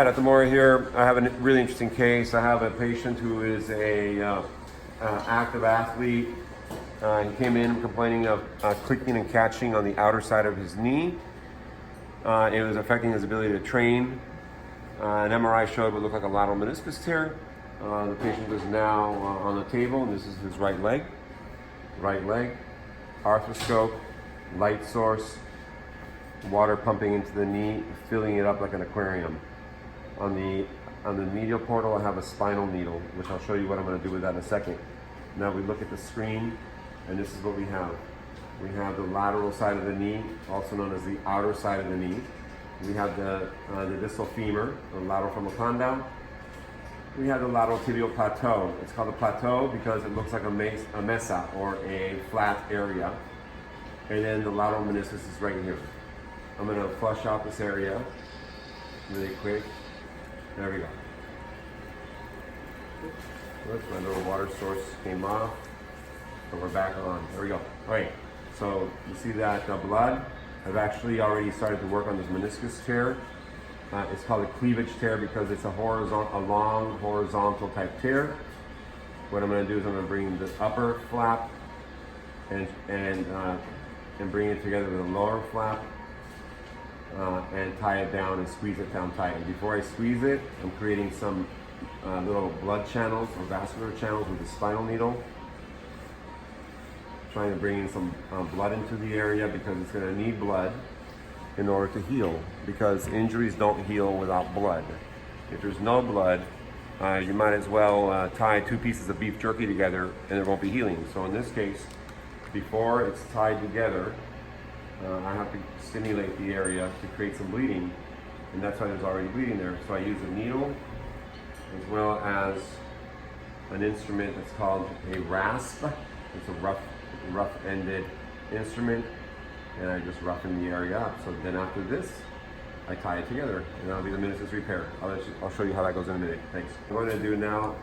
At the Mora here, I have a really interesting case. I have a patient who is a active athlete. He came in complaining of clicking and catching on the outer side of his knee. It was affecting his ability to train. An MRI showed what looked like a lateral meniscus tear. The patient is now on the table, and this is his right leg. Right leg, arthroscope, light source, water pumping into the knee, filling it up like an aquarium. On the medial portal, I have a spinal needle, which I'll show you what I'm going to do with that in a second. Now we look at the screen, and this is what we have. We have the lateral side of the knee, also known as the outer side of the knee. We have the distal femur, the lateral femoral condyle. We have the lateral tibial plateau. It's called a plateau because it looks like a mesa, or a flat area. And then the lateral meniscus is right here. I'm going to flush out this area really quick. There we go. Oops, my little water source came off, but we're back on. There we go. All right, so you see that blood? I've actually already started to work on this meniscus tear. It's called a cleavage tear because it's a long horizontal type tear. What I'm going to do is I'm going to bring the upper flap and bring it together with the lower flap. And tie it down and squeeze it down tight. And before I squeeze it, I'm creating some little blood channels or vascular channels with the spinal needle. Trying to bring in some blood into the area because it's going to need blood in order to heal, because injuries don't heal without blood. If there's no blood, you might as well tie two pieces of beef jerky together and it won't be healing. So in this case, before it's tied together, I have to stimulate the area to create some bleeding, and that's why there's already bleeding there. So I use a needle as well as an instrument that's called a rasp. It's a rough-ended instrument, and I just roughen the area up. So then after this, I tie it together, and that'll be the meniscus repair. I'll show you how that goes in a minute. Thanks. What I'm going to do now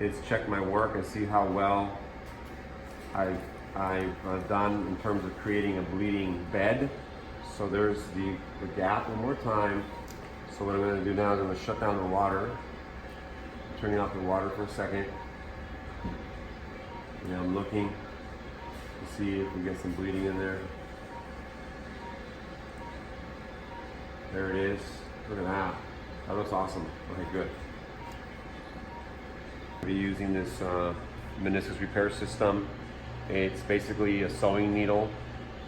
is check my work and see how well I've done in terms of creating a bleeding bed. So there's the gap one more time. So what I'm going to do now is I'm going to shut down the water, turning off the water for a second. And I'm looking to see if we get some bleeding in there. There it is. Look at that. That looks awesome. Okay, good. I'll be using this meniscus repair system. It's basically a sewing needle.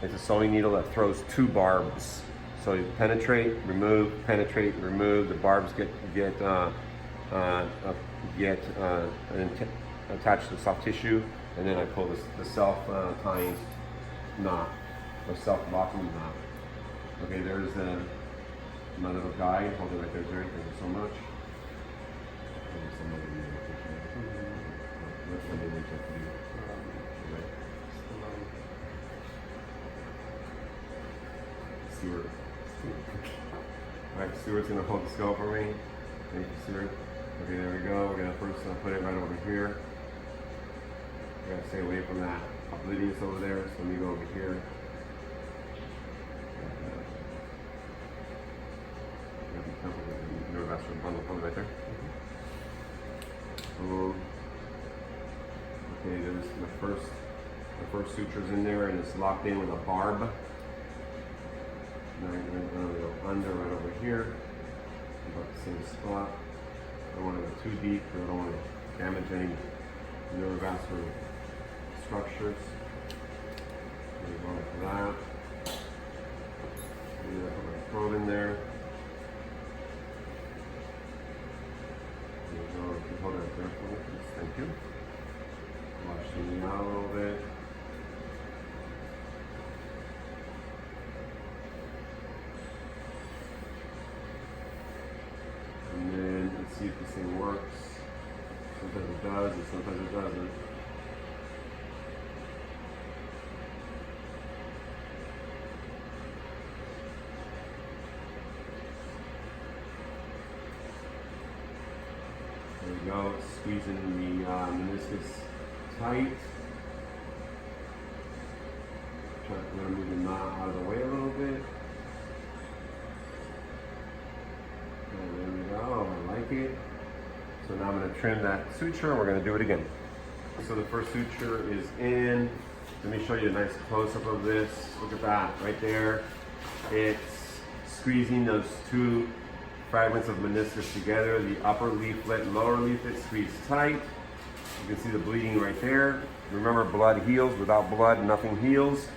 It's a sewing needle that throws two barbs. So you penetrate, remove, the barbs get attached to the soft tissue, and then I pull the self-tying knot, or self-locking knot. Okay, there's my little guide. Hold it right there, Jerry. Thank you so much. Stuart. Alright, Stuart's going to hold the scope for me. Thank you, Stuart. Okay, there we go. We're going to first put it right over here. We got to stay away from that oblivious over there, so let me go over here. Neurovascular bundle right there. Okay, there's the first suture's in there, and it's locked in with a barb. Now I'm going to go under right over here, about the same spot. I don't want to go too deep because I don't want to damage any neurovascular structures. I'm going to go like that. Maybe I put my probe in there. There you go. You can hold it right there for me, please. Thank you. Washing it out a little bit. And then let's see if this thing works. Sometimes it does, and sometimes it doesn't. There we go, squeezing the meniscus tight. I'm going to move the knot out of the way a little bit. And then lubricate. So now I'm going to trim that suture and we're going to do it again. So the first suture is in. Let me show you a nice close-up of this. Look at that right there. It's squeezing those two fragments of meniscus together. The upper leaflet and lower leaflet squeeze tight. You can see the bleeding right there. Remember, blood heals. Without blood, nothing heals.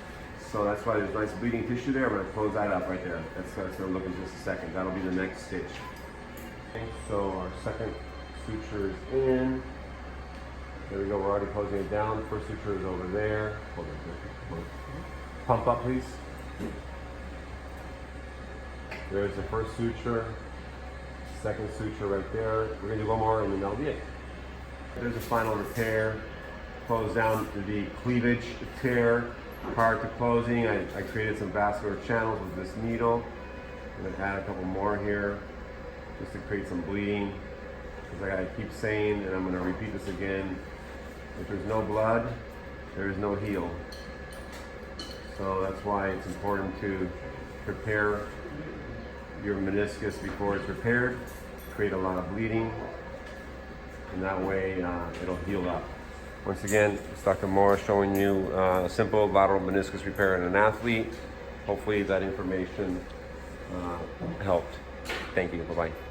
So that's why there's nice bleeding tissue there. I'm going to close that up right there. That's going to look in just a second. That'll be the next stitch. Okay, so our second suture is in. There we go. We're already closing it down. First suture is over there. Hold on. Pump up, please. There's the first suture. Second suture right there. We're going to do one more and then that'll be it. There's a final repair. Close down the cleavage tear. Prior to closing, I created some vascular channels with this needle. I'm going to add a couple more here just to create some bleeding. Because I gotta keep saying, and I'm going to repeat this again, if there's no blood, there is no heal. So that's why it's important to prepare your meniscus before it's repaired, create a lot of bleeding, and that way it'll heal up. Once again, it's Dr. Mora showing you a simple lateral meniscus repair in an athlete. Hopefully that information helped. Thank you. Bye-bye.